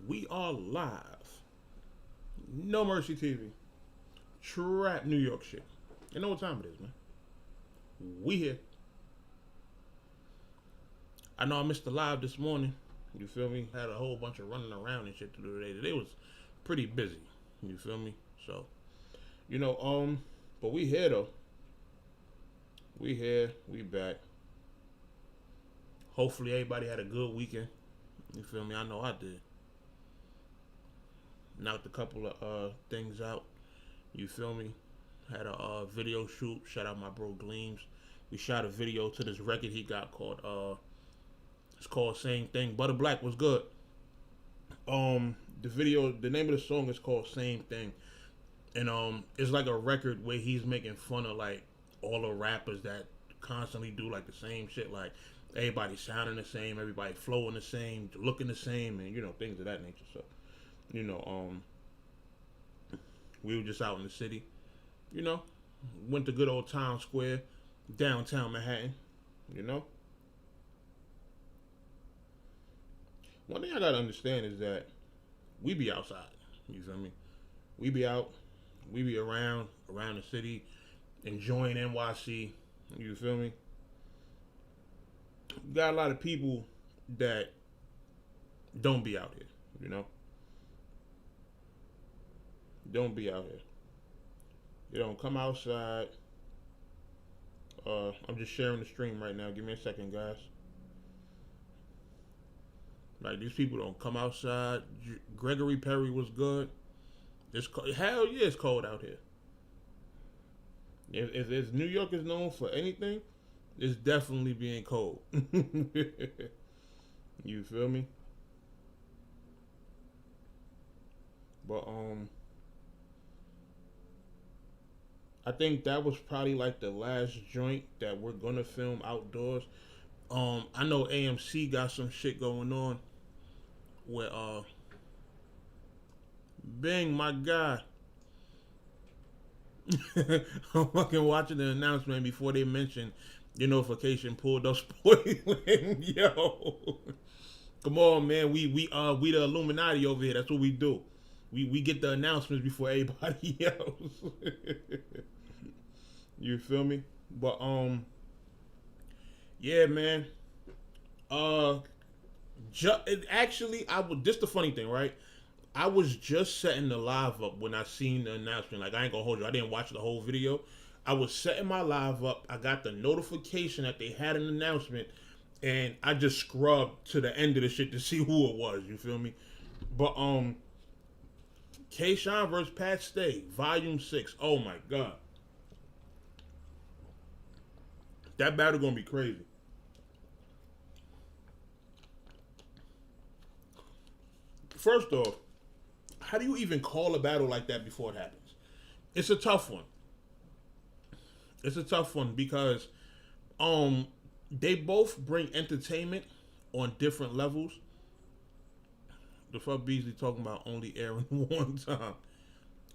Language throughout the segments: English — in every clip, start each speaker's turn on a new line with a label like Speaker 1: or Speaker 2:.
Speaker 1: We are live. No Mercy TV. Trap New York shit. You know what time it is, man. We here. I know I missed the live this morning. You feel me? Had a whole bunch of running around and shit to do today. Today was pretty busy. You feel me? So, but we here though. We here. We back. Hopefully everybody had a good weekend. You feel me? I know I did. Knocked a couple of things out. You feel me? Had a video shoot. Shout out my bro Gleams. We shot a video to this record he got called it's called Same Thing. Butter Black was good. The name of the song is called Same Thing. And it's like a record where he's making fun of like all the rappers that constantly do like the same shit, like everybody sounding the same, everybody flowing the same, looking the same, and things of that nature. So, we were just out in the city, went to good old Town Square, downtown Manhattan, One thing I gotta understand is that we be outside, you feel me? We be out, we be around the city, enjoying NYC, you feel me? Got a lot of people that don't be out here, Don't be out here. You don't come outside. I'm just sharing the stream right now. Give me a second, guys. Like, these people don't come outside. Gregory Perry was good. Hell yeah, it's cold out here. If New York is known for anything, it's definitely being cold. You feel me? But I think that was probably like the last joint that we're gonna film outdoors. I know AMC got some shit going on where Bing, my guy. I'm fucking watching the announcement before they mention your notification pulled up spoiling. Yo. Come on, man. We the Illuminati over here. That's what we do. We get the announcements before everybody else. You feel me? But yeah, man. This the funny thing, right? I was just setting the live up when I seen the announcement. Like, I ain't gonna hold you. I didn't watch the whole video. I was setting my live up. I got the notification that they had an announcement, and I just scrubbed to the end of the shit to see who it was. You feel me? But K-Shine vs. Pat Stay, Volume 6. Oh my God. That battle gonna be crazy. First off, how do you even call a battle like that before it happens? It's a tough one. It's a tough one because they both bring entertainment on different levels. The fuck Beasley talking about only airing one time.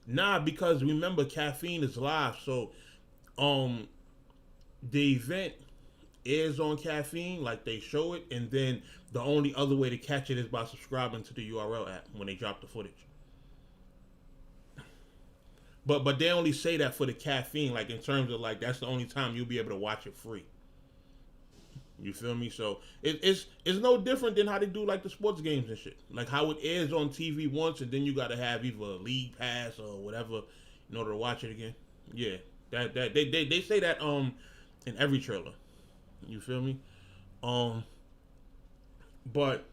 Speaker 1: Nah, because remember, Caffeine is live, so the event airs on Caffeine, like they show it, and then the only other way to catch it is by subscribing to the URL app when they drop the footage. But they only say that for the Caffeine, like in terms of like that's the only time you'll be able to watch it free. You feel me? So it's no different than how they do like the sports games and shit. Like how it airs on TV once, and then you gotta have either a league pass or whatever in order to watch it again. Yeah, that they say that in every trailer. You feel me? But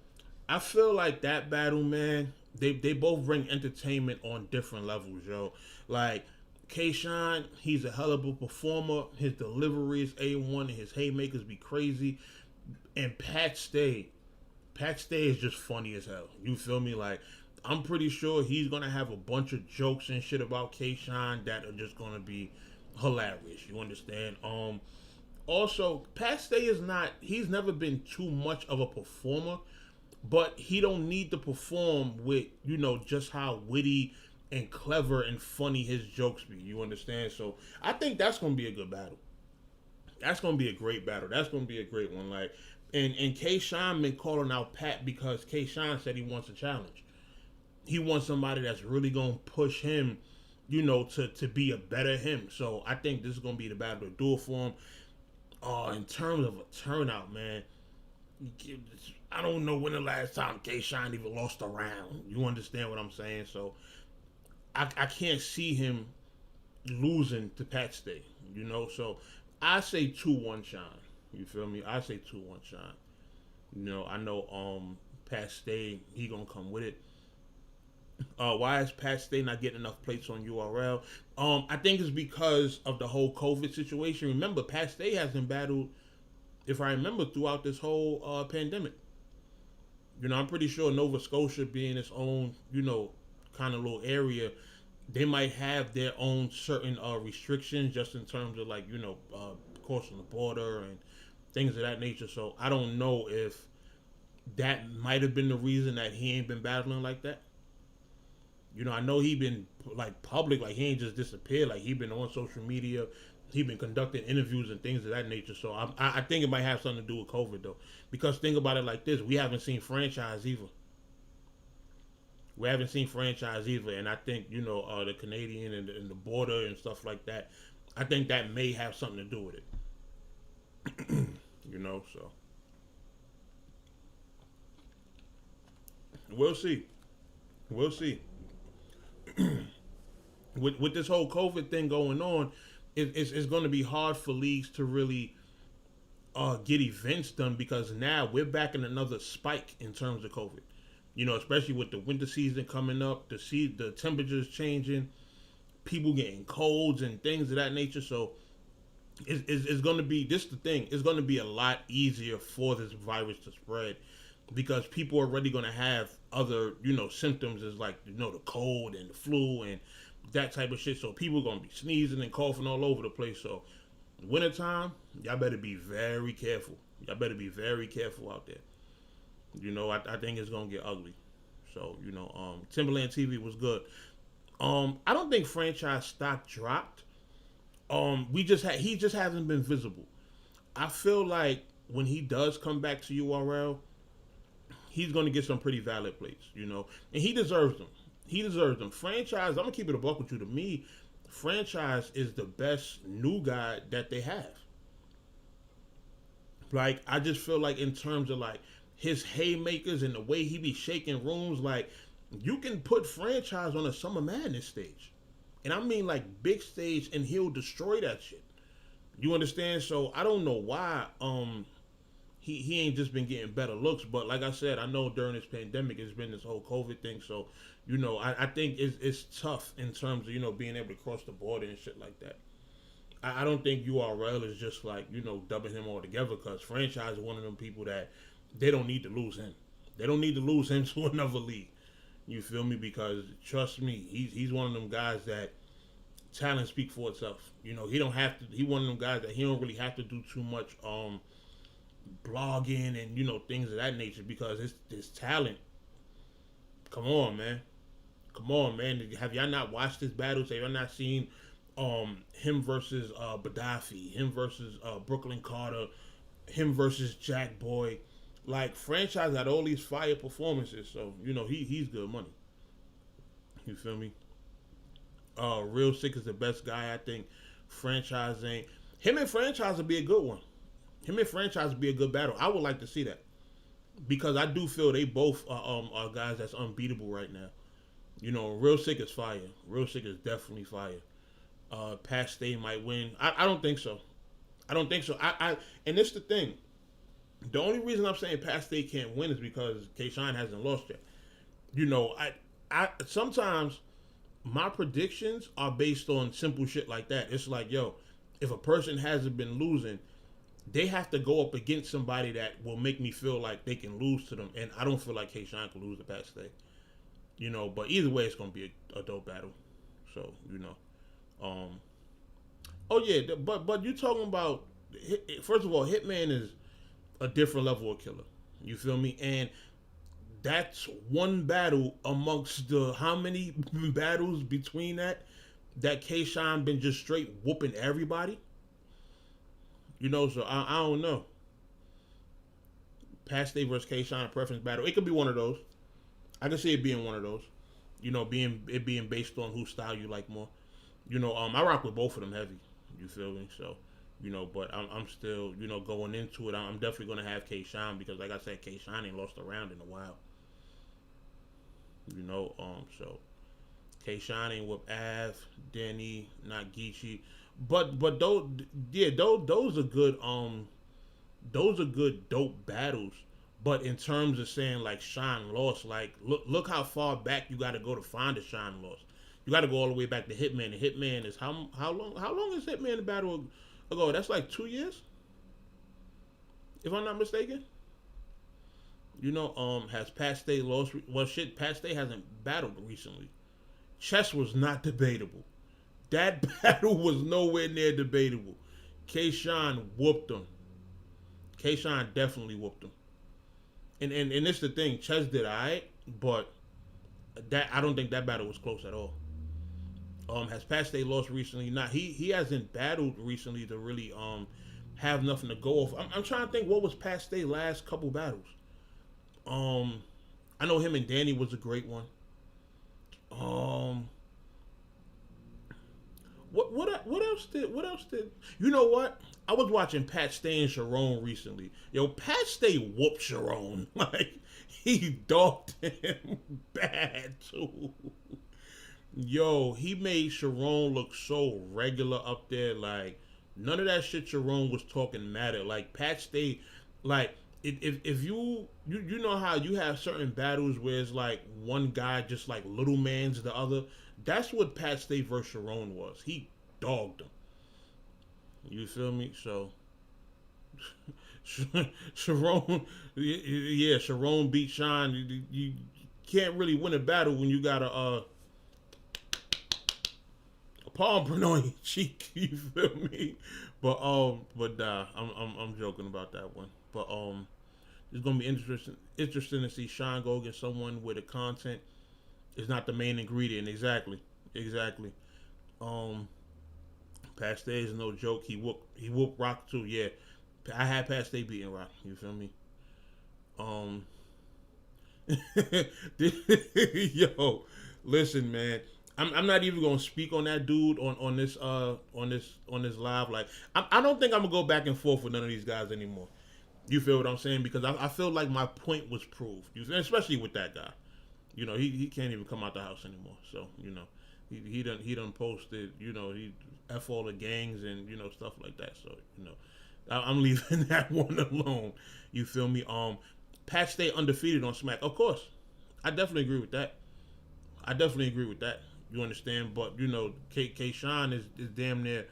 Speaker 1: I feel like that battle, man, they both bring entertainment on different levels, yo. Like K-Shine, he's a hell of a performer. His delivery is A1 and his haymakers be crazy. And Pat Stay is just funny as hell. You feel me? Like, I'm pretty sure he's gonna have a bunch of jokes and shit about K-Shine that are just gonna be hilarious. You understand? Also, Pat Stay he's never been too much of a performer, but he don't need to perform with, just how witty and clever and funny his jokes be. You understand? So I think that's gonna be a good battle. That's gonna be a great battle. That's gonna be a great one. Like, and K-Shine been calling out Pat because K-Shine said he wants a challenge. he wants somebody that's really gonna push him, to be a better him. So I think this is gonna be the battle to do it for him. In terms of a turnout, man, I don't know when the last time K-Shine even lost a round. You understand what I'm saying? So I can't see him losing to Pat Stay. So I say 2-1 Shine. You feel me? I say 2-1 Shine. I know Pat Stay, he gonna come with it. Why is Pat Stay not getting enough plates on URL? I think it's because of the whole COVID situation. Remember, Pat Stay hasn't battled, if I remember, throughout this whole pandemic. I'm pretty sure Nova Scotia being its own, kind of little area, they might have their own certain restrictions just in terms of crossing the border and things of that nature. So I don't know if that might have been the reason that he ain't been battling like that. I know he been public, he ain't just disappeared. He been on social media, he been conducting interviews and things of that nature. So I think it might have something to do with COVID though, because think about it like this: we haven't seen franchise either. And I think the Canadian and the border and stuff like that. I think that may have something to do with it. So we'll see. With this whole COVID thing going on, it's going to be hard for leagues to really get events done, because now we're back in another spike in terms of COVID. Especially with the winter season coming up, the temperatures changing, people getting colds and things of that nature. So it's going to be, this the thing, it's going to be a lot easier for this virus to spread, because people are already going to have other, symptoms as the cold and the flu and that type of shit. So people are going to be sneezing and coughing all over the place. So wintertime, y'all better be very careful. Out there. I think it's going to get ugly. So, Timberland TV was good. I don't think franchise stock dropped. He just hasn't been visible. I feel like when he does come back to URL, he's going to get some pretty valid plates, and he deserves them. Franchise, I'm going to keep it a buck with you. To me, franchise is the best new guy that they have. I just feel like in terms of his haymakers and the way he be shaking rooms, you can put franchise on a Summer Madness stage. And I mean big stage, and he'll destroy that shit. You understand? So I don't know why he ain't just been getting better looks. But like I said, I know during this pandemic it's been this whole COVID thing. So, I think it's tough in terms of, being able to cross the border and shit like that. I don't think URL is just dubbing him all together, because franchise is one of them people that they don't need to lose him. They don't need to lose him to another league. You feel me? Because trust me, he's one of them guys that talent speak for itself. He don't have to. He one of them guys that he don't really have to do too much blogging and things of that nature, because it's talent. Come on, man. Have y'all not watched his battles? Have y'all not seen him versus Bdot, him versus Brooklyn Carter, him versus Jack Boy? Franchise had all these fire performances, so he's good money. You feel me? Rell.6 is the best guy. I think franchise ain't. Him and franchise would be a good one. Him and franchise would be a good battle. I would like to see that, because I do feel they both are guys that's unbeatable right now. Rell.6 is fire. Rell.6 is definitely fire. Pat Stay might win. I don't think so. And this the thing. The only reason I'm saying Pat Stay can't win is because K-Shine hasn't lost yet. I sometimes my predictions are based on simple shit like that. It's if a person hasn't been losing, they have to go up against somebody that will make me feel like they can lose to them, and I don't feel like K-Shine can lose to Pat Stay. But either way, it's gonna be a dope battle. So oh yeah, but you talking about, first of all, Hitman is a different level of killer. You feel me? And that's one battle amongst the how many battles between that K-Shine been just straight whooping everybody. So I don't know. Pat Stay versus K-Shine preference battle. It could be one of those. I can see it being one of those. being based on whose style you like more. I rock with both of them heavy. You feel me? So, but I'm still, going into it. I'm definitely gonna have K Shine because, like I said, K Shine ain't lost a round in a while. So K Shine ain't with Av, Danny, not Geechee, but those are good. Those are good, dope battles. But in terms of saying like Shine lost, like look how far back you got to go to find a Shine lost. You got to go all the way back to Hitman. And Hitman is how long is Hitman the battle ago? That's like 2 years, if I'm not mistaken. Has Pat Stay lost? Well, shit, Pat Stay hasn't battled recently. Chess was not debatable. That battle was nowhere near debatable. K-Shine whooped him. K-Shine definitely whooped him. And it's the thing, Chess did alright, but that I don't think that battle was close at all. Has Pat Stay lost recently? Nah, he hasn't battled recently to really have nothing to go off. I'm trying to think what was Pat Stay last couple battles. I know him and Danny was a great one. What else did you know what? I was watching Pat Stay and Sharon recently. Yo, Pat Stay whooped Sharon. Like, he dogged him bad too. Yo, he made Sharon look so regular up there. Like, none of that shit Sharon was talking mattered. Like, Pat Stay, like, if you know how you have certain battles where it's like one guy just like little man's the other. That's what Pat Stay versus Sharon was. He dogged him. You feel me? So Sharon, yeah, Sharon beat Shine. You can't really win a battle when you got a palm print on your cheek. You feel me? But I'm joking about that one. But it's gonna be interesting to see Shine go against someone where the content is not the main ingredient. Exactly. Pat Stay is no joke. He whooped Rock too. Yeah, I had Pat Stay beating Rock. You feel me? Yo, listen, man. I'm not even gonna speak on that dude on this live. Like, I don't think I'm gonna go back and forth with none of these guys anymore. You feel what I'm saying? Because I feel like my point was proved. Especially with that guy. He can't even come out the house anymore. So he done posted. He F all the gangs and stuff like that. So I'm leaving that one alone. You feel me? Pat Stay undefeated on Smack. Of course, I definitely agree with that. You understand? But K Shine is damn near.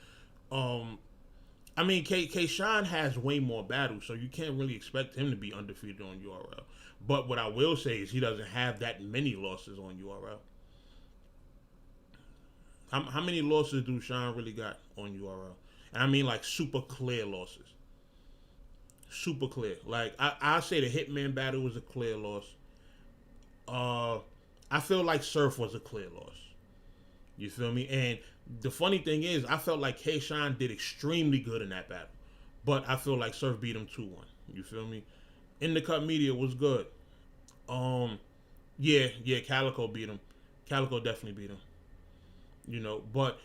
Speaker 1: K Shine has way more battles, so you can't really expect him to be undefeated on URL. But what I will say is he doesn't have that many losses on URL. How many losses do Shine really got on URL? And I mean like super clear losses. Super clear. Like I say the Hitman battle was a clear loss. I feel like Surf was a clear loss. You feel me? And the funny thing is, I felt like K-Shine did extremely good in that battle. But I feel like Surf beat him 2-1. You feel me? In the Cut Media was good. Yeah, Calico beat him. Calico definitely beat him. But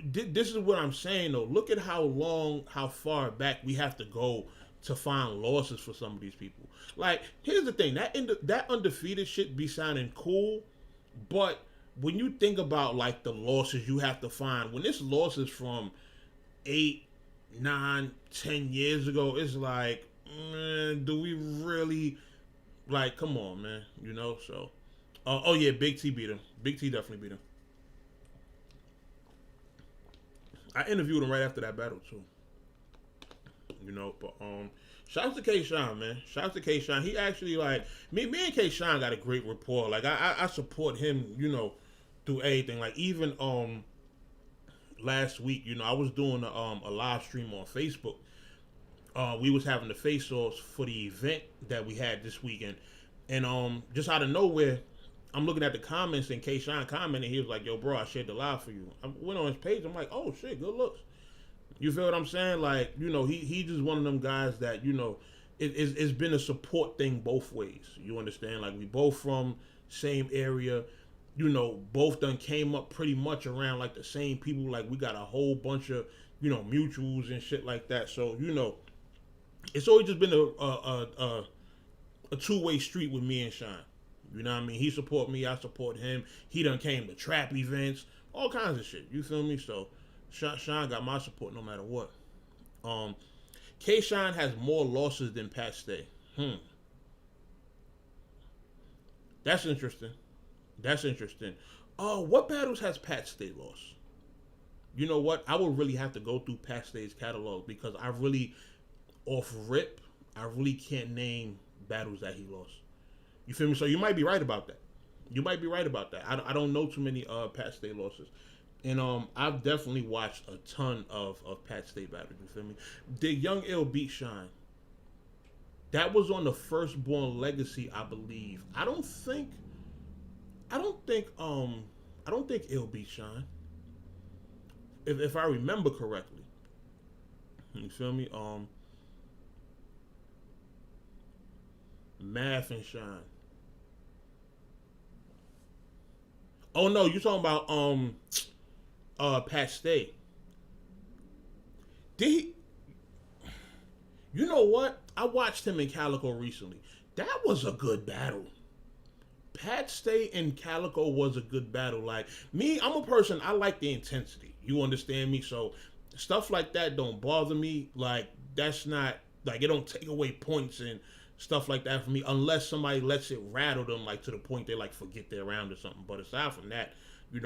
Speaker 1: this is what I'm saying, though. Look at how far back we have to go to find losses for some of these people. Like, here's the thing. That undefeated shit be sounding cool, but when you think about like the losses you have to find, when it's losses from 8, 9, 10 years ago, it's like, man, do we really, like, come on, man, so. Oh yeah, Big T beat him. Big T definitely beat him. I interviewed him right after that battle too. But shout out to K Shine, man. Shout out to K Shine. He actually, like, me and K Shine got a great rapport. Like, I support him, through everything. Like, even last week, I was doing a live stream on Facebook. We was having the face-offs for the event that we had this weekend, and just out of nowhere, I'm looking at the comments, and K Shine commented. He was like, "Yo, bro, I shared the live for you." I went on his page. I'm like, "Oh shit, good looks." You feel what I'm saying? Like, he just one of them guys that it's been a support thing both ways. You understand? Like, we both from same area. both done came up pretty much around like the same people. Like we got a whole bunch of, mutuals and shit like that. So, it's always just been a two-way street with me and Shine. You know what I mean? He support me, I support him. He done came to trap events, all kinds of shit. You feel me? So Shine got my support no matter what. K Shine has more losses than Pat Stay. That's interesting. What battles has Pat Stay lost? You know what? I would really have to go through Pat Stay's catalog because I really can't name battles that he lost. You feel me? So you might be right about that. I don't know too many Pat Stay losses. And I've definitely watched a ton of Pat Stay battles. You feel me? Did Young Ill beat Shine? That was on the Firstborn Legacy, I believe. I don't think Ill beat Shine. If I remember correctly. You feel me? Math and Shine. Oh no, you talking about Pat Stay. Did he? You know what? I watched him in Calico recently. That was a good battle. Pat Stay and Calico was a good battle. Like me, I'm a person, I like the intensity. You understand me? So stuff like that don't bother me. Like that's not like it don't take away points and stuff like that for me unless somebody lets it rattle them like to the point they like forget their round or something. But aside from that,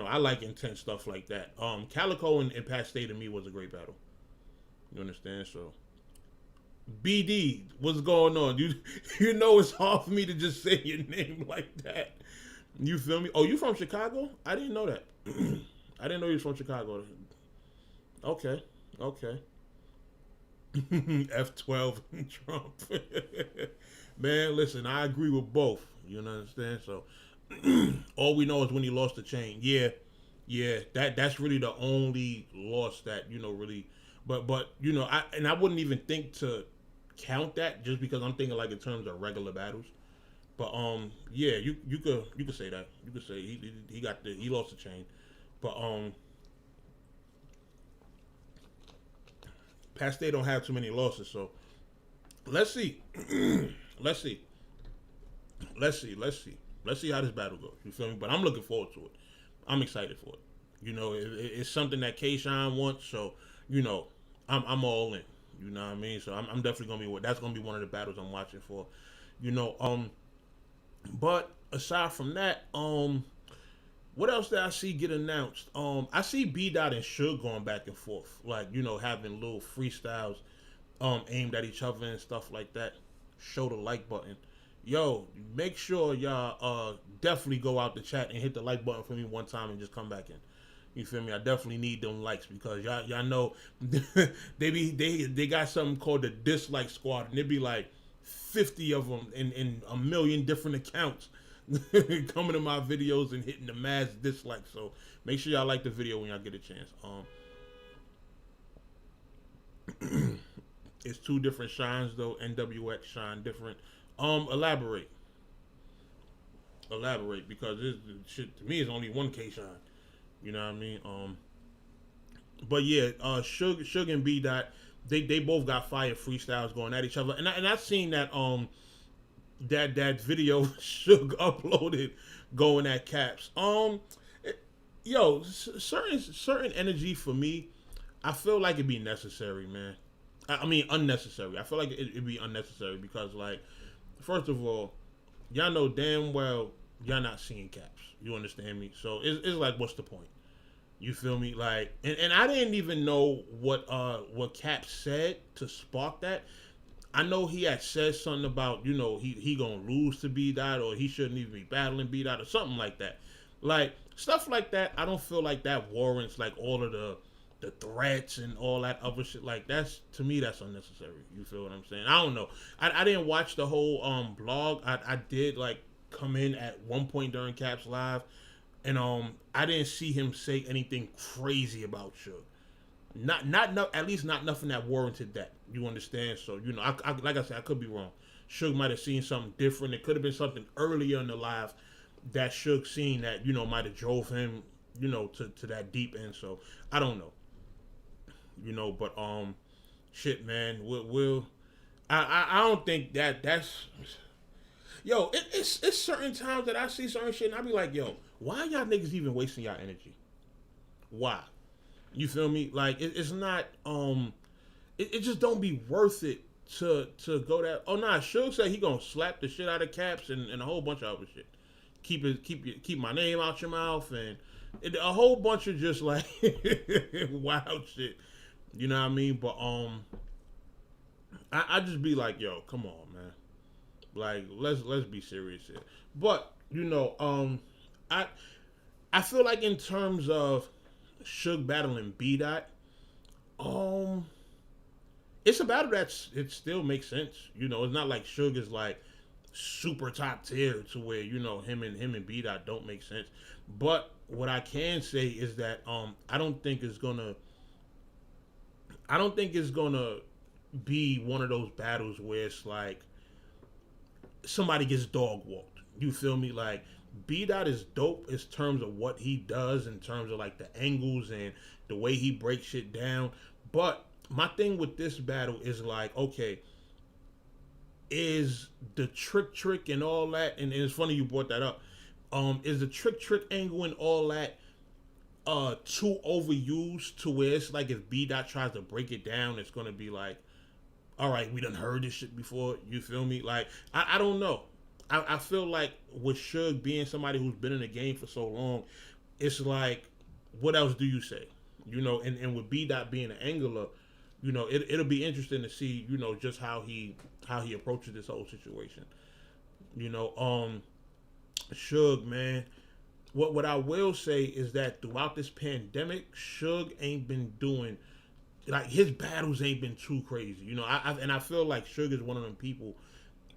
Speaker 1: I like intense stuff like that. Calico and Pat Stay to me was a great battle. You understand? So BD, what's going on? You know it's hard for me to just say your name like that. You feel me? Oh, you from Chicago? I didn't know that. I didn't know you was from Chicago. Okay. F12 and Trump. Man, listen, I agree with both. You understand? So all we know is when he lost the chain. Yeah, that's really the only loss that, really, but I wouldn't even think to count that just because I'm thinking like in terms of regular battles. But yeah, you could say that. You could say he lost the chain. But Pat Stay don't have too many losses, so let's see. Let's see how this battle goes. You feel me? But I'm looking forward to it. I'm excited for it. It's something that K-Shine wants, so I'm all in. You know what I mean? So I'm definitely that's gonna be one of the battles I'm watching for. But aside from that, what else did I see get announced? I see Bdot and Suge going back and forth, like having little freestyles, aimed at each other and stuff like that. Show the like button. Yo, make sure y'all definitely go out the chat and hit the like button for me one time and just come back in. You feel me? I definitely need them likes because y'all know they got something called the dislike squad and it be like 50 of them in a million different accounts coming to my videos and hitting the mass dislike. So make sure y'all like the video when y'all get a chance. It's two different Shines though. NWX Shine different. Elaborate because this shit to me is only one K Shine. You know what I mean? But yeah, Suge and Bdot, they both got fire freestyles going at each other, and I've seen that that video Suge uploaded going at Caps. Certain energy for me, I feel like it'd be necessary, man. I mean unnecessary. I feel like it'd be unnecessary because like, first of all, y'all know damn well y'all not seeing Caps. You understand me? So it's like, what's the point? You feel me? Like, and I didn't even know what Caps said to spark that. I know he had said something about, he gonna lose to Bdot or he shouldn't even be battling Bdot or something like that. Like, stuff like that, I don't feel like that warrants like all of the threats and all that other shit. Like, to me that's unnecessary. You feel what I'm saying? I don't know. I didn't watch the whole blog. I did like come in at one point during Caps Live, and I didn't see him say anything crazy about Suge. Not at least not nothing that warranted that. You understand? So I like I said, I could be wrong. Suge might have seen something different. It could have been something earlier in the live that Suge seen that, you know, might have drove him, you know, to that deep end. So I don't know, you know, but shit, man, we'll I don't think that's yo. It's certain times that I see certain shit and I be like, yo, why y'all niggas even wasting y'all energy? Why? You feel me? Like it's not it just don't be worth it to go that. Oh nah, Suge said he gonna slap the shit out of Caps and a whole bunch of other shit. Keep my name out your mouth and a whole bunch of just like wild shit. You know what I mean? But I just be like, yo, come on, man. Like let's be serious here. But you know, I feel like in terms of Suge battling Bdot, it's a battle it still makes sense. You know, it's not like Suge is like super top tier to where, you know, him and Bdot don't make sense. But what I can say is that I don't think it's gonna be one of those battles where it's like somebody gets dog walked. You feel me? Like Bdot is dope in terms of what he does, in terms of like the angles and the way he breaks shit down. But my thing with this battle is like, okay, is the trick and all that, and it's funny you brought that up. Is the trick angle and all that too overused to where it's like if Bdot tries to break it down, it's gonna be like, all right, we done heard this shit before. You feel me? Like I don't know. I feel like with Suge being somebody who's been in the game for so long, it's like, what else do you say? You know, and with Bdot being an angler, you know, it'll be interesting to see, you know, just how he approaches this whole situation. You know, Suge, man. What I will say is that throughout this pandemic, Suge ain't been doing, like, his battles ain't been too crazy. You know, I feel like Suge is one of them people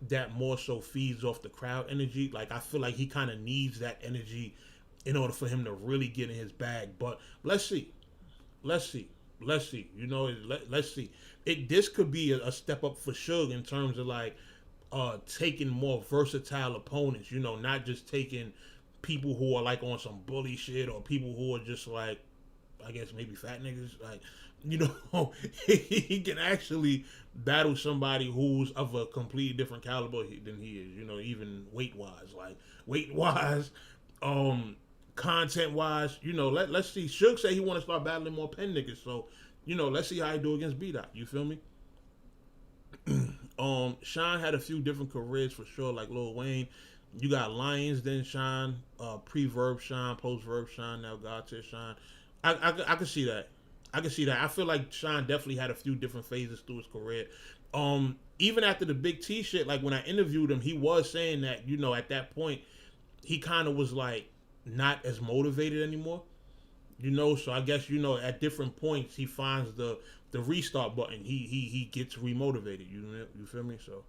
Speaker 1: that more so feeds off the crowd energy. Like, I feel like he kind of needs that energy in order for him to really get in his bag. But let's see. You know, let's see. This could be a step up for Suge in terms of like taking more versatile opponents. You know, not just taking people who are like on some bully shit or people who are just like, I guess maybe fat niggas. Like, you know, he can actually battle somebody who's of a completely different caliber than he is. You know, even weight wise, content wise. You know, let's see. Suge say he want to start battling more pen niggas. So, you know, let's see how he do against Bdot. You feel me? Sean had a few different careers for sure, like Lil Wayne. You got Lions, then Sean, pre-verb Sean, post-verb Sean, now God tier Sean. I can see that. I feel like Sean definitely had a few different phases through his career. Even after the Big T shit, like when I interviewed him, he was saying that, you know, at that point, he kind of was like not as motivated anymore. You know, so I guess, you know, at different points he finds the restart button. He gets remotivated. You feel me? So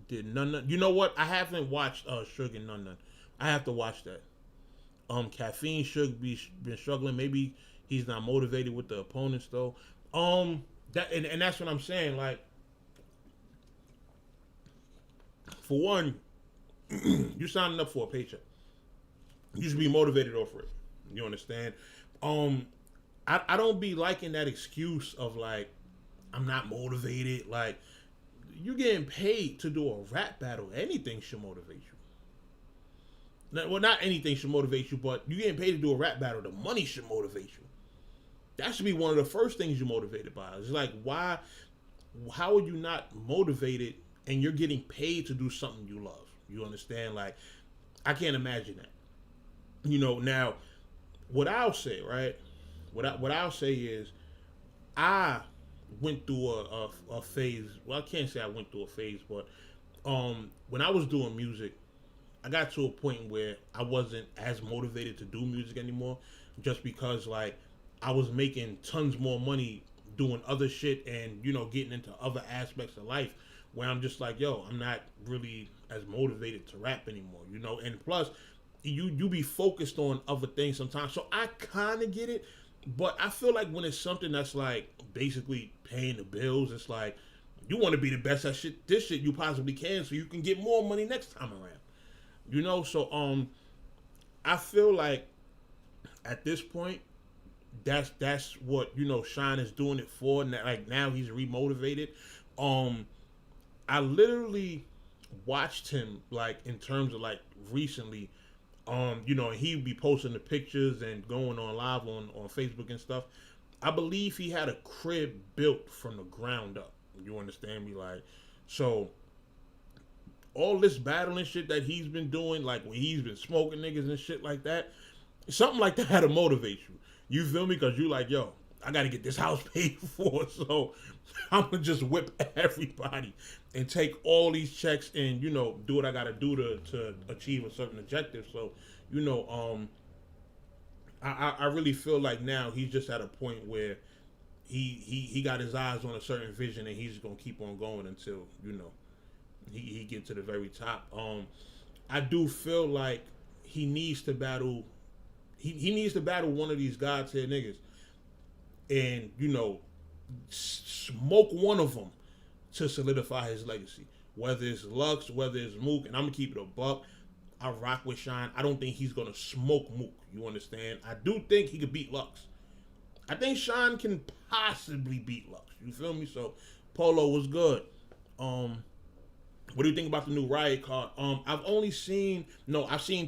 Speaker 1: did none. You know what? I haven't watched Suge and None. I have to watch that. Caffeine Suge been struggling. Maybe he's not motivated with the opponents though. That and that's what I'm saying. Like, for one, you signing up for a paycheck. You should be motivated off it. You understand? I don't be liking that excuse of like, I'm not motivated. Like, you getting paid to do a rap battle. Anything should motivate you. Well, not anything should motivate you, but you getting paid to do a rap battle. The money should motivate you. That should be one of the first things you're motivated by. It's like, why? How are you not motivated and you're getting paid to do something you love? You understand? Like, I can't imagine that. You know, now, what I'll say, right? What I'll say is, I went through a phase. Well, I can't say I went through a phase, but when I was doing music, I got to a point where I wasn't as motivated to do music anymore, just because like I was making tons more money doing other shit and, you know, getting into other aspects of life where I'm just like, yo, I'm not really as motivated to rap anymore, you know. And plus, you be focused on other things sometimes. So I kind of get it, but I feel like when it's something that's like basically paying the bills, it's like, You want to be the best at this shit you possibly can, so you can get more money next time around. You know, so I feel like at this point, that's what Shine is doing it for. Like now he's remotivated. I literally watched him like in terms of like recently. He'd be posting the pictures and going on live on Facebook and stuff. I believe he had a crib built from the ground up. You understand me? Like, so all this battling shit that he's been doing, like when he's been smoking niggas and shit like that, something like that to motivate you. You feel me? Because you like, yo, I got to get this house paid for, so I'm going to just whip everybody and take all these checks and, do what I got to do to achieve a certain objective. So, I really feel like now he's just at a point where he got his eyes on a certain vision and he's going to keep on going until, he gets to the very top. I do feel like he needs to battle. He needs to battle one of these God tier niggas, and smoke one of them to solidify his legacy. Whether it's Lux, whether it's Mook, and I'm gonna keep it a buck. I rock with Shine. I don't think he's gonna smoke Mook. You understand? I do think he could beat Lux. I think Shine can possibly beat Lux. You feel me? So Polo was good. What do you think about the new Riot card? I've seen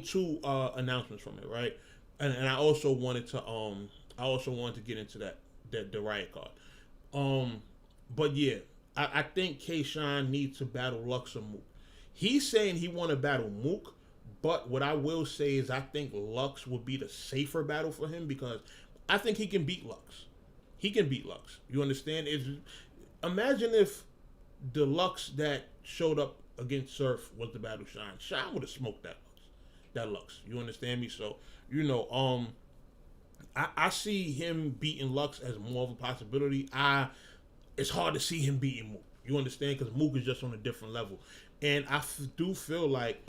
Speaker 1: two announcements from it, right? And I also wanted to get into the Riot card. But yeah, I think K-Shine needs to battle Lux or Mook. He's saying he want to battle Mook, but what I will say is I think Lux would be the safer battle for him because I think he can beat Lux. He can beat Lux. You understand? Imagine if the Lux that showed up against Surf was the battle Shine. Shine would have smoked that Lux. You understand me? So, I see him beating Lux as more of a possibility. It's hard to see him beating Mook. You understand? Because Mook is just on a different level. And I do feel like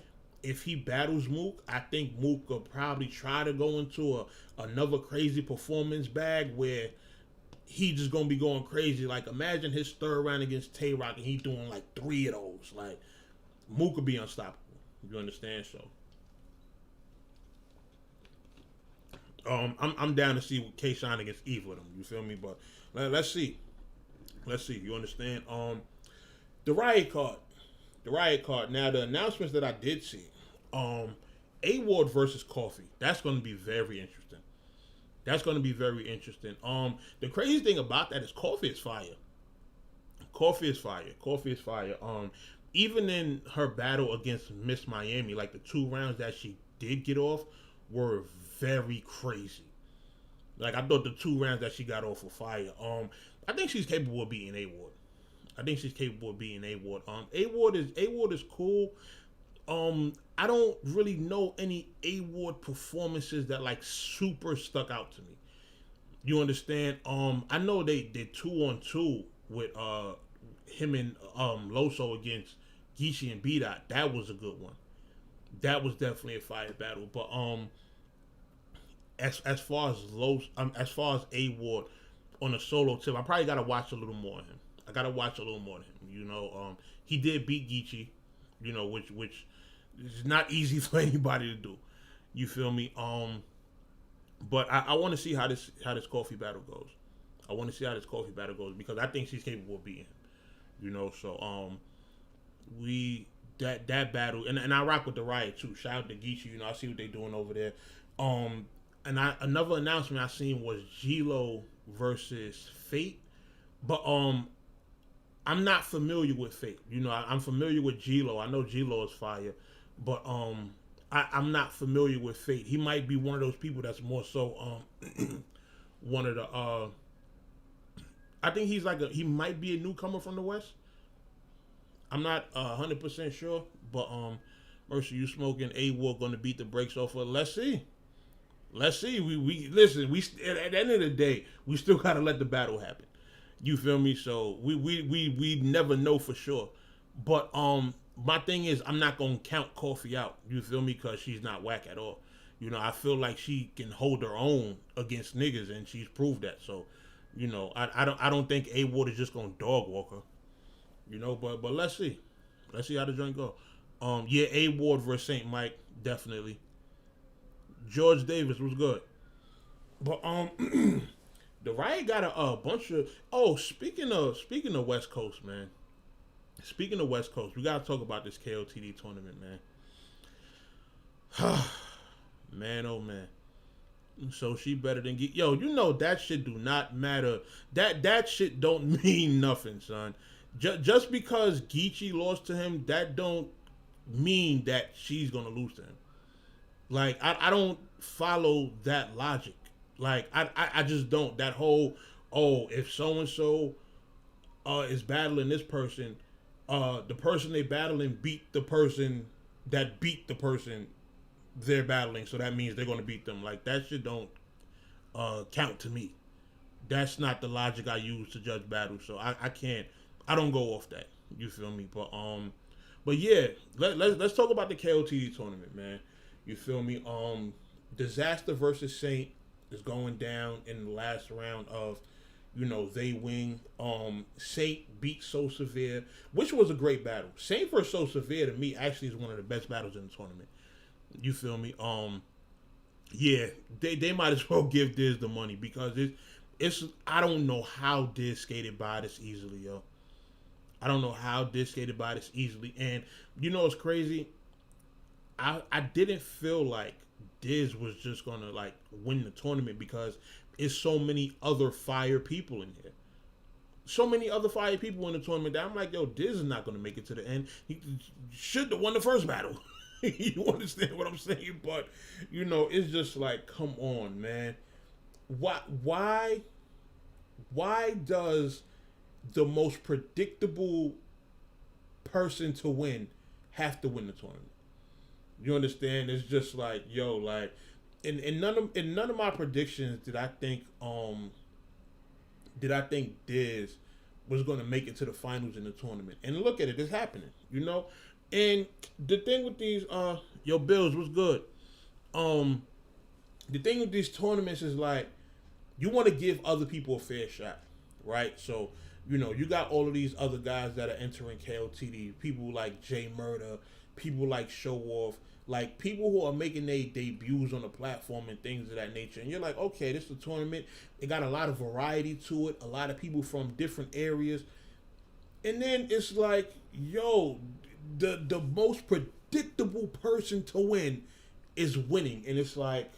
Speaker 1: if he battles Mook, I think Mook will probably try to go into another crazy performance bag where he just gonna be going crazy. Like imagine his third round against Tay Rock and he doing like 3 of those. Like Mook could be unstoppable. You understand? So I'm down to see what K-Shine against Eve with him. You feel me? But let's see. You understand? The Riot card. Now the announcements that I did see. A-Ward versus Coffee. That's going to be very interesting. The crazy thing about that is Coffee is fire. Even in her battle against Miss Miami, like the 2 rounds that she did get off were very crazy. Like I thought the 2 rounds that she got off were fire. I think she's capable of beating A-Ward. A-Ward is cool. I don't really know any A-Ward performances that like super stuck out to me. You understand? I know they did 2-on-2 with him and Loso against Geechee and Bdot. That was a good one. That was definitely a fire battle. But as far as A-Ward on a solo tip, I probably gotta watch a little more of him. He did beat Geechee, which is not easy for anybody to do. You feel me? But I want to see how this Coffee battle goes. Because I think she's capable of beating him. So that battle and I rock with the Riot too. Shout out to Geechee. I see what they're doing over there. And another announcement I seen was G-Lo versus Fate, but I'm not familiar with Fate. I'm familiar with G-Lo. I know G-Lo is fire, but I'm not familiar with Fate. He might be one of those people that's more so one of the I think he might be a newcomer from the West. I'm not 100% sure, but Mercy, you smoking A-Ward gonna beat the brakes off of? Let's see. We listen. We at the end of the day, we still gotta let the battle happen. You feel me? So we never know for sure. But my thing is, I'm not gonna count Coffee out. You feel me? Because she's not whack at all. I feel like she can hold her own against niggas, and she's proved that. So, I don't think A-Ward is just gonna dog walk her. You know, but let's see. Let's see how the joint go. Yeah, A Ward versus Saint Mike, definitely. George Davis was good. But the Riot got a bunch of. Oh, speaking of West Coast, man. Speaking of West Coast, we gotta talk about this KOTD tournament, man. Man, oh man. So she better than yo. You know that shit do not matter. That shit don't mean nothing, son. Just because Geechee lost to him, that don't mean that she's gonna lose to him. Like I don't follow that logic. Like I just don't. That whole if so and so is battling this person, the person they battling beat the person that beat the person they're battling, so that means they're gonna beat them. Like that shit don't count to me. That's not the logic I use to judge battles. So I can't. I don't go off that. You feel me? But yeah, let's talk about the KOTD tournament, man. You feel me? Disaster versus Saint is going down in the last round of, they win. Saint beat So Severe, which was a great battle. Saint versus So Severe to me actually is one of the best battles in the tournament. You feel me? Yeah, they might as well give Diz the money because it's I don't know how Diz skated by this easily, yo. I don't know how Diz skated by this easily, and it's crazy. I didn't feel like Diz was just gonna like win the tournament because it's so many other fire people in here. So many other fire people in the tournament that I'm like, yo, Diz is not gonna make it to the end. He should have won the first battle. You understand what I'm saying? But it's just like, come on, man. Why does the most predictable person to win have to win the tournament? You understand? It's just like, yo, like in none of my predictions did I think Diz was gonna make it to the finals in the tournament. And look at it, it's happening, And the thing with these Bills was good. The thing with these tournaments is like you want to give other people a fair shot, right? So, you got all of these other guys that are entering KOTD, people like Jay Murda, people like Show Off, like people who are making their debuts on the platform and things of that nature. And you're like, okay, this is a tournament. It got a lot of variety to it, a lot of people from different areas. And then it's like, yo, the most predictable person to win is winning. And it's like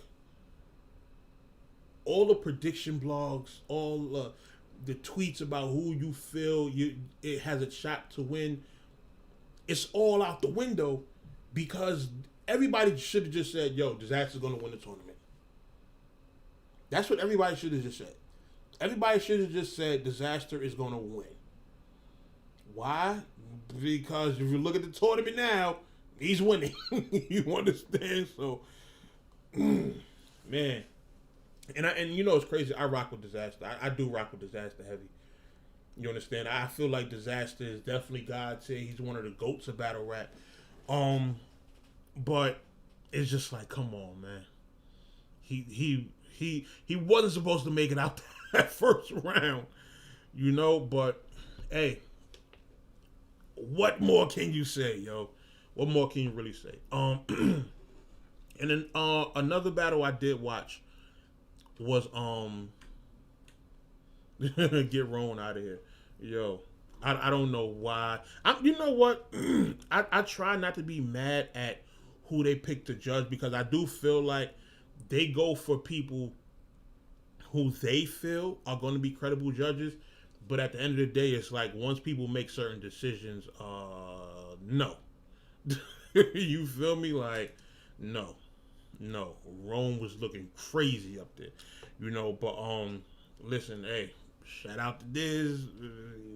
Speaker 1: all the prediction blogs, all the tweets about who you feel it has a shot to win, it's all out the window because everybody should have just said, yo, Disaster's going to win the tournament. That's what everybody should have just said. Everybody should have just said Disaster is going to win. Why? Because if you look at the tournament now, he's winning. You understand? So, man. And it's crazy. I rock with Disaster. I do rock with Disaster heavy. You understand? I feel like Disaster is definitely God said. He's one of the GOATs of battle rap. But it's just like, come on, man. He wasn't supposed to make it out that first round, But hey, what more can you say, yo? What more can you really say? And then another battle I did watch was get Roan out of here, yo. I don't know why. You know what? I try not to be mad at who they pick to judge because I do feel like they go for people who they feel are going to be credible judges. But at the end of the day, it's like once people make certain decisions, no. You feel me? Like, no. Rome was looking crazy up there, But listen, hey, shout out to Diz.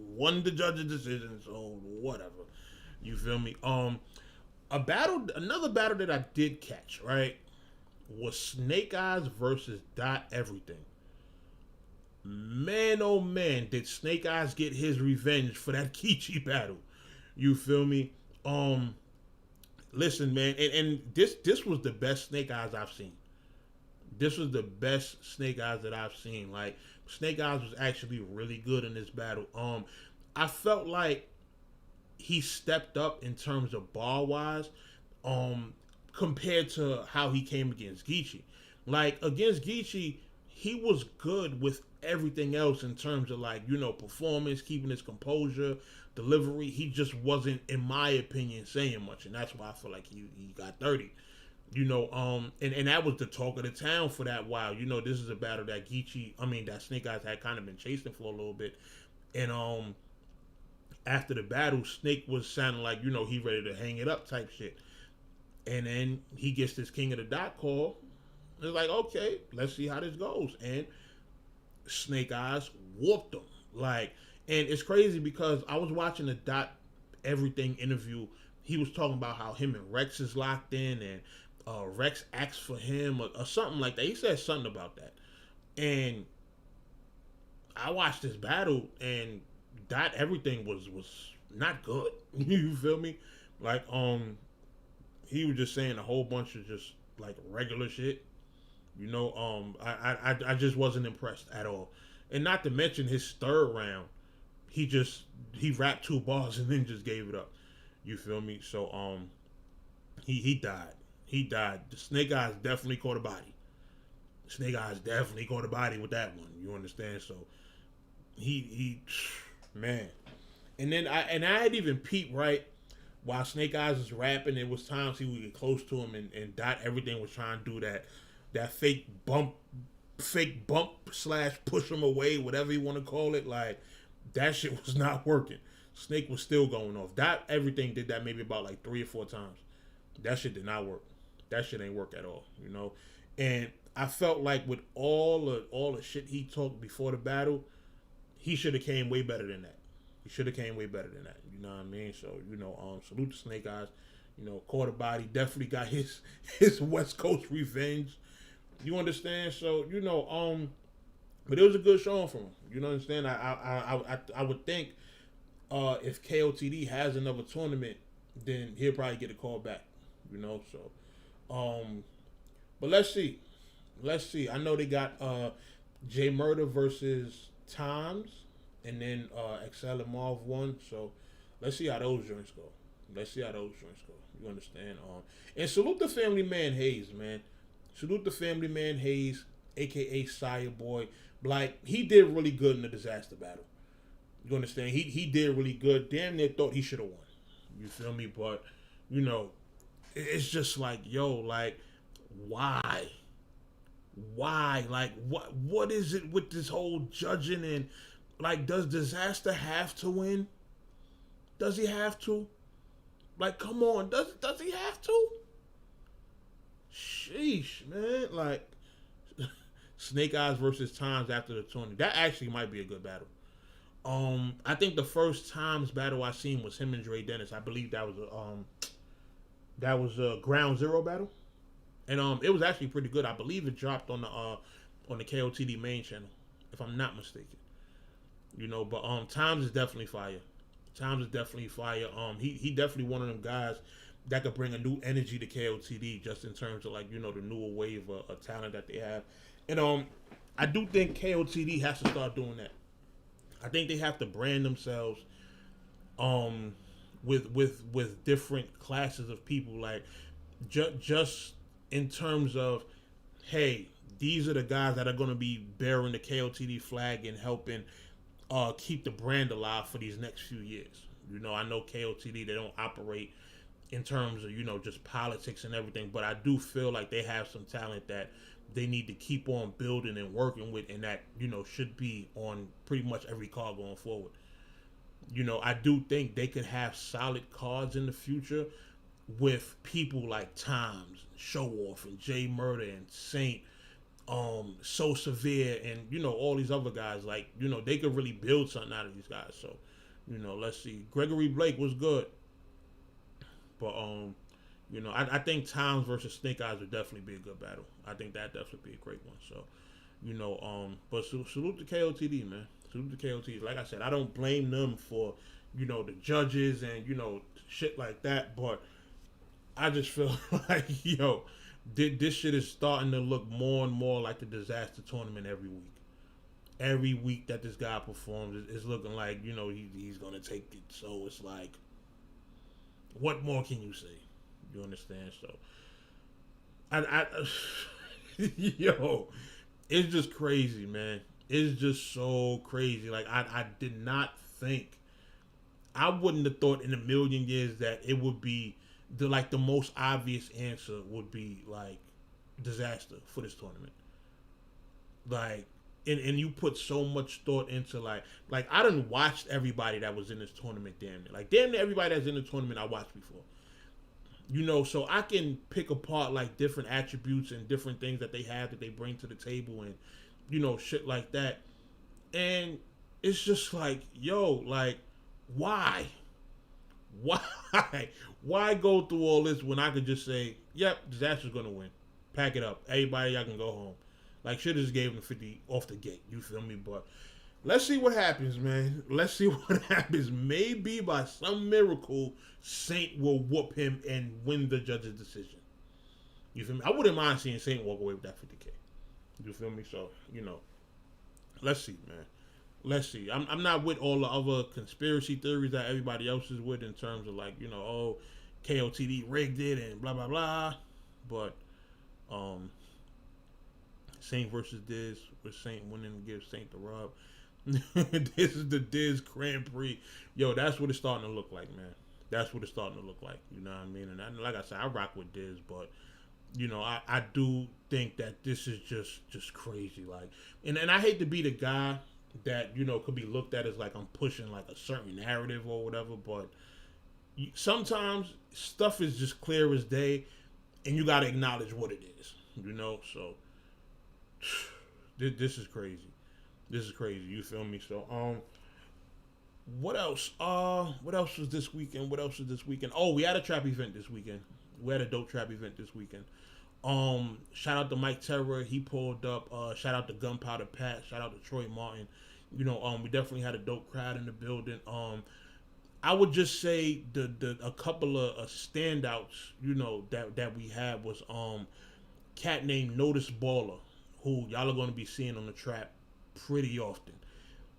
Speaker 1: Won the judge's decision, so whatever. You feel me? Another battle that I did catch, right, was Snake Eyes versus Dot Everything. Man, oh man, did Snake Eyes get his revenge for that Geechee battle. You feel me? Listen, man, and this was the best Snake Eyes I've seen. This was the best Snake Eyes that I've seen. Like, Snake Eyes was actually really good in this battle. I felt like he stepped up in terms of bar wise, compared to how he came against Geechee. Like against Geechee, he was good with everything else in terms of like, you know, performance, keeping his composure, delivery. He just wasn't, in my opinion, saying much, and that's why I feel like he got 30. You know, and that was the talk of the town for that while. You know, this is a battle that that Snake Eyes had kind of been chasing for a little bit. And after the battle, Snake was sounding like, you know, he ready to hang it up type shit. And then he gets this King of the Dot call. It's like, okay, let's see how this goes. And Snake Eyes whooped him. Like, and it's crazy because I was watching the Dot Everything interview. He was talking about how him and Rex is locked in, and Rex asked for him or something like that. He said something about that. And I watched this battle, and Dot Everything was not good. You feel me? Like, he was just saying a whole bunch of just like regular shit. You know, I just wasn't impressed at all. And not to mention his third round, he rapped 2 bars and then just gave it up. You feel me? So he died. He died. The Snake Eyes definitely caught a body. Snake Eyes definitely caught a body with that one. You understand? So he man. And then I had even peeped right while Snake Eyes was rapping. It was times he would get close to him, and Dot Everything was trying to do that fake bump / push him away, whatever you want to call it. Like, that shit was not working. Snake was still going off. Dot Everything did that maybe about like 3 or 4 times. That shit did not work. That shit ain't work at all, you know. And I felt like with all the shit he talked before the battle, he should have came way better than that. He should have came way better than that. You know what I mean? So, you know, salute to Snake Eyes. You know, caught a body. Definitely got his West Coast revenge. You understand? So, you know, but it was a good showing for him. You know what I'm saying? I would think if KOTD has another tournament, then he'll probably get a call back. You know, so but let's see. I know they got J Murda versus Times, and then XL and Marv 1. So let's see how those joints go. You understand? And salute the family man Hayes, man. Salute the family man Hayes, aka Sire Boy. Like, he did really good in the disaster battle. You understand? He did really good. Damn near thought he should have won. You feel me? But, you know, it's just like, yo, like, why? Like, what is it with this whole judging? And, like, does Disaster have to win? Does he have to? Like, come on, does he have to? Sheesh, man. Like, Snake Eyes versus Times after the tournament. That actually might be a good battle. I think the first Times battle I seen was him and Dre Dennis. I believe that was a Ground Zero battle, and it was actually pretty good. I believe it dropped on the KOTD main channel, if I'm not mistaken. You know, but Times is definitely fire. He definitely one of them guys that could bring a new energy to KOTD, just in terms of, like, you know, the newer wave of talent that they have. And I do think KOTD has to start doing that. I think they have to brand themselves with different classes of people, like just in terms of, hey, these are the guys that are going to be bearing the KOTD flag and helping keep the brand alive for these next few years. You know, I know KOTD, they don't operate in terms of, you know, just politics and everything, but I do feel like they have some talent that they need to keep on building and working with, and that, you know, should be on pretty much every card going forward. You know, I do think they could have solid cards in the future with people like Times, Show Off, and J Murda, and Saint, So Severe, and, you know, all these other guys. Like, you know, they could really build something out of these guys. So, you know, let's see. Gregory Blake was good, but you know, I think Times versus Snake Eyes would definitely be a good battle. I think that'd definitely be a great one. So, you know, but salute to KOTD, man. Salute to KOTD. Like I said, I don't blame them for, you know, the judges and, you know, shit like that. But I just feel like, yo, this shit is starting to look more and more like the disaster tournament every week. Every week that this guy performs, it's looking like, you know, he's going to take it. So it's like, What more can you say? You understand? So, I yo, it's just crazy, man. It's just so crazy. Like I did not think, I wouldn't have thought in a million years that it would be the most obvious answer would be like disaster for this tournament. Like, and you put so much thought into like I done watched everybody that was in this tournament damn near. Like damn near everybody that's in the tournament I watched before. You know, so I can pick apart like different attributes and different things that they have that they bring to the table and, you know, shit like that. And it's just like, yo, like, why? Why? Why go through all this when I could just say, yep, disaster's gonna win. Pack it up. Everybody, y'all can go home. Like, should have just gave him 50 off the gate. You feel me? But let's see what happens, man. Let's see what happens. Maybe by some miracle, Saint will whoop him and win the judge's decision. You feel me? I wouldn't mind seeing Saint walk away with that 50K. You feel me? So, you know, let's see, man. Let's see. I'm not with all the other conspiracy theories that everybody else is with in terms of like, you know, oh, KOTD rigged it and blah, blah, blah. But, Saint versus Diz, with Saint winning to give Saint the rub. This is the Diz Grand Prix. Yo, that's what it's starting to look like, man. That's what it's starting to look like. You know what I mean? And like I said, I rock with Diz, but you know, I do think that this is just crazy. Like, and I hate to be the guy that, you know, could be looked at as like I'm pushing like a certain narrative or whatever, but sometimes stuff is just clear as day, and you got to acknowledge what it is. You know, so this is crazy. This is crazy. You feel me? So what else? What else was this weekend? What else was this weekend? Oh, we had a trap event this weekend. We had a dope trap event this weekend. Shout out to Mike Terror. He pulled up. Shout out to Gunpowder Pat. Shout out to Troy Martin. You know, we definitely had a dope crowd in the building. I would just say a couple of standouts, you know, that we had was cat named Notice Baller, who y'all are going to be seeing on the trap pretty often.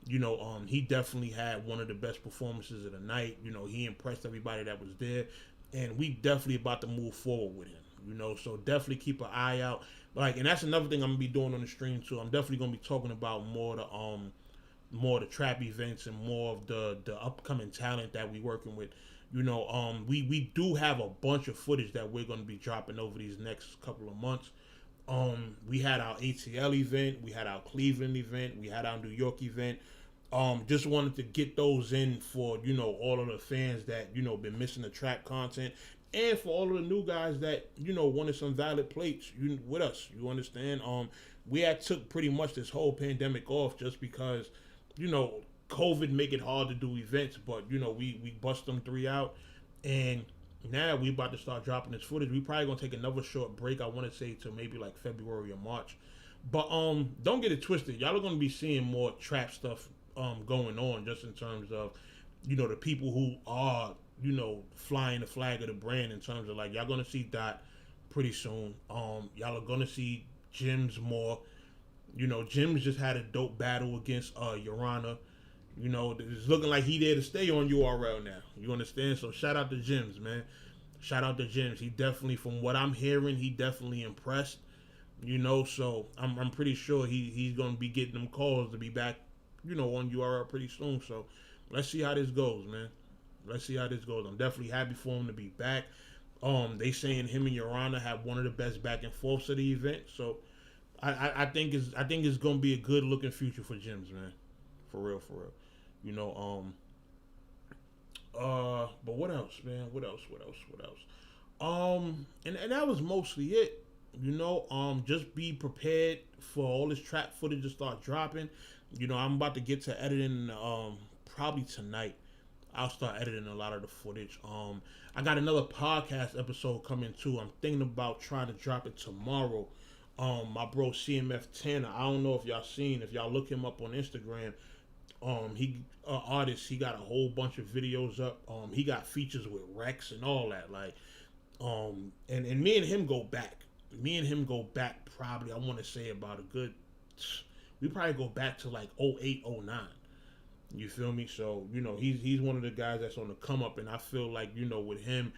Speaker 1: You know, he definitely had one of the best performances of the night. You know, he impressed everybody that was there, and we definitely about to move forward with him. You know, so definitely keep an eye out. Like, and that's another thing I'm gonna be doing on the stream too. I'm definitely gonna be talking about more of the trap events and more of the upcoming talent that we working with. You know, we do have a bunch of footage that we're gonna be dropping over these next couple of months. We had our ATL event, we had our Cleveland event, we had our New York event. Just wanted to get those in for, you know, all of the fans that, you know, been missing the trap content, and for all of the new guys that, you know, wanted some valid plates with us. You understand? We had took pretty much this whole pandemic off just because, you know, COVID make it hard to do events, but, you know, we bust them 3 out, and now we about to start dropping this footage. We probably gonna take another short break. I want to say to maybe like February or March, but don't get it twisted. Y'all are gonna be seeing more trap stuff going on, just in terms of, you know, the people who are, you know, flying the flag of the brand, in terms of like, y'all gonna see Dot pretty soon. Y'all are gonna see Jims more. You know, Jims just had a dope battle against Urana. You know, it's looking like he there to stay on URL now. You understand? So shout out to Jims, man. Shout out to Jims. He definitely, from what I'm hearing, he definitely impressed. You know, so I'm pretty sure he's gonna be getting them calls to be back, you know, on URL pretty soon. So let's see how this goes, man. Let's see how this goes. I'm definitely happy for him to be back. They saying him and Urana have one of the best back and forths of the event. So I think it's gonna be a good looking future for Jims, man. For real. You know, but what else, man? What else? And that was mostly it. You know, just be prepared for all this trap footage to start dropping. You know, I'm about to get to editing probably tonight. I'll start editing a lot of the footage. I got another podcast episode coming too. I'm thinking about trying to drop it tomorrow. My bro CMF Tanner, I don't know if y'all seen, if y'all look him up on Instagram, he artist, he got a whole bunch of videos up. He got features with Rex and all that, like, and me and him go back. Probably, I want to say about a good, we probably go back to like 08, 09. You feel me? So, he's one of the guys that's on the come up, and I feel like, with him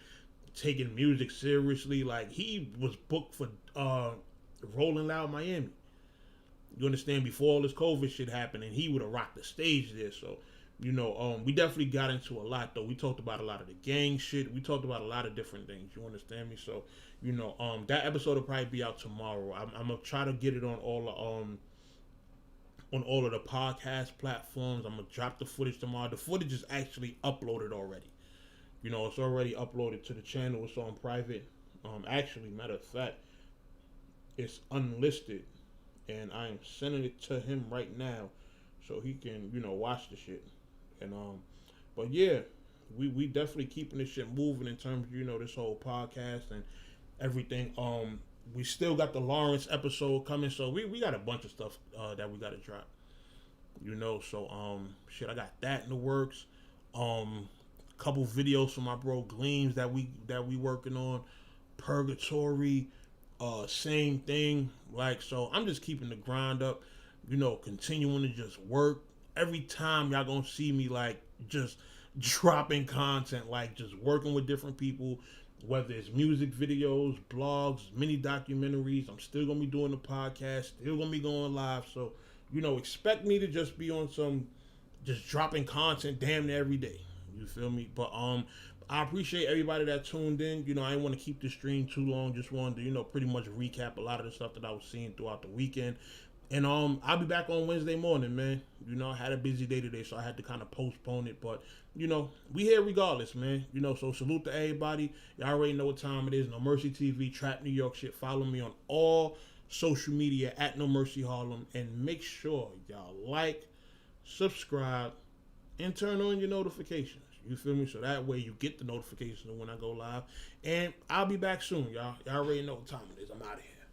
Speaker 1: taking music seriously, like he was booked for Rolling Loud Miami. You understand? Before all this COVID shit happened, and he would have rocked the stage there. So, we definitely got into a lot though. We talked about a lot of the gang shit. We talked about a lot of different things. You understand me? So, that episode will probably be out tomorrow. I'm gonna try to get it on all of the podcast platforms. I'm gonna drop the footage tomorrow. The footage is actually uploaded already. It's already uploaded to the channel. It's on private. Actually, matter of fact, it's unlisted, and I am sending it to him right now, so he can, watch the shit. And but yeah, we definitely keeping this shit moving in terms of, this whole podcast and everything. We still got the Lawrence episode coming, so we got a bunch of stuff that we gotta drop. So shit, I got that in the works. Couple videos from my bro Gleams that we working on. Purgatory, same thing. Like, so I'm just keeping the grind up, continuing to just work. Every time y'all gonna see me like just dropping content, like just working with different people, whether it's music videos, blogs, mini documentaries. I'm still gonna be doing the podcast, still gonna be going live. So, expect me to just be on some, just dropping content damn near every day. You feel me? But I appreciate everybody that tuned in. I didn't want to keep the stream too long. Just wanted to, pretty much recap a lot of the stuff that I was seeing throughout the weekend. And I'll be back on Wednesday morning, man. I had a busy day today, so I had to kind of postpone it. But, we here regardless, man. So salute to everybody. Y'all already know what time it is. No Mercy TV, Trap New York shit. Follow me on all social media at No Mercy Harlem. And make sure y'all like, subscribe, and turn on your notifications. You feel me? So that way you get the notifications when I go live. And I'll be back soon, y'all. Y'all already know what time it is. I'm out of here.